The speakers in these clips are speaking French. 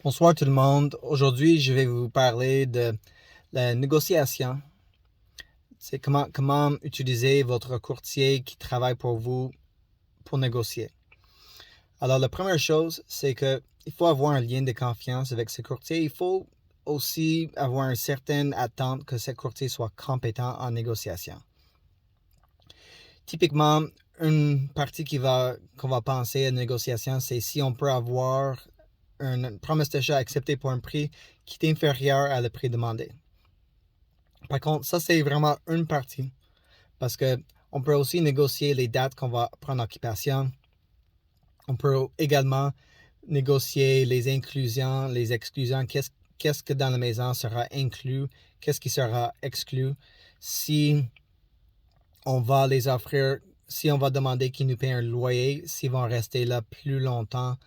Bonsoir tout le monde. Aujourd'hui, je vais vous parler de la négociation. C'est comment utiliser votre courtier qui travaille pour vous pour négocier. Alors, la première chose, c'est que il faut avoir un lien de confiance avec ce courtier. Il faut aussi avoir une certaine attente que ce courtier soit compétent en négociation. Typiquement, une partie qu'on va penser à négociation, c'est si on peut avoir une promesse d'achat acceptée pour un prix qui est inférieur à le prix demandé. Par contre, ça, c'est vraiment une partie parce que on peut aussi négocier les dates qu'on va prendre en occupation. On peut également négocier les inclusions, les exclusions. Qu'est-ce que dans la maison sera inclus, qu'est-ce qui sera exclu. Si on va les offrir, si on va demander qu'ils nous paient un loyer, s'ils vont rester là plus longtemps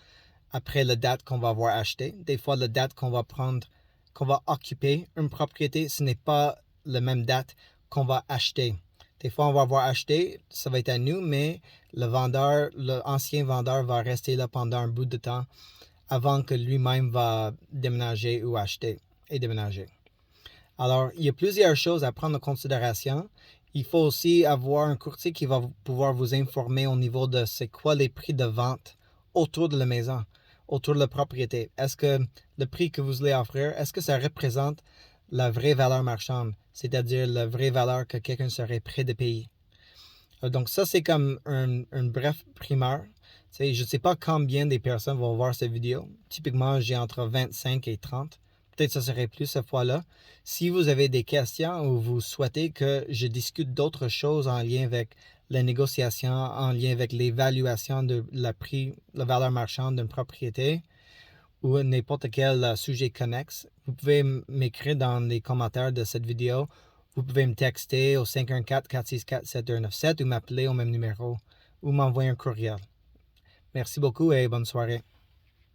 après la date qu'on va avoir acheté. Des fois, la date qu'on va prendre, qu'on va occuper une propriété, ce n'est pas la même date qu'on va acheter. Des fois, on va avoir acheté, ça va être à nous, mais l'ancien vendeur va rester là pendant un bout de temps avant que lui-même va déménager ou acheter et déménager. Alors, il y a plusieurs choses à prendre en considération. Il faut aussi avoir un courtier qui va pouvoir vous informer au niveau de c'est quoi les prix de vente autour de la maison, autour de la propriété. Est-ce que le prix que vous allez offrir, est-ce que ça représente la vraie valeur marchande, c'est-à-dire la vraie valeur que quelqu'un serait prêt de payer? Donc ça, c'est comme un bref primeur. Je ne sais pas combien de personnes vont voir cette vidéo. Typiquement, j'ai entre 25 et 30. Peut-être que ça serait plus cette fois-là. Si vous avez des questions ou vous souhaitez que je discute d'autres choses en lien avec la négociation, en lien avec l'évaluation de la prix, la valeur marchande d'une propriété ou n'importe quel sujet connexe, vous pouvez m'écrire dans les commentaires de cette vidéo. Vous pouvez me texter au 514-464-7197 ou m'appeler au même numéro ou m'envoyer un courriel. Merci beaucoup et bonne soirée.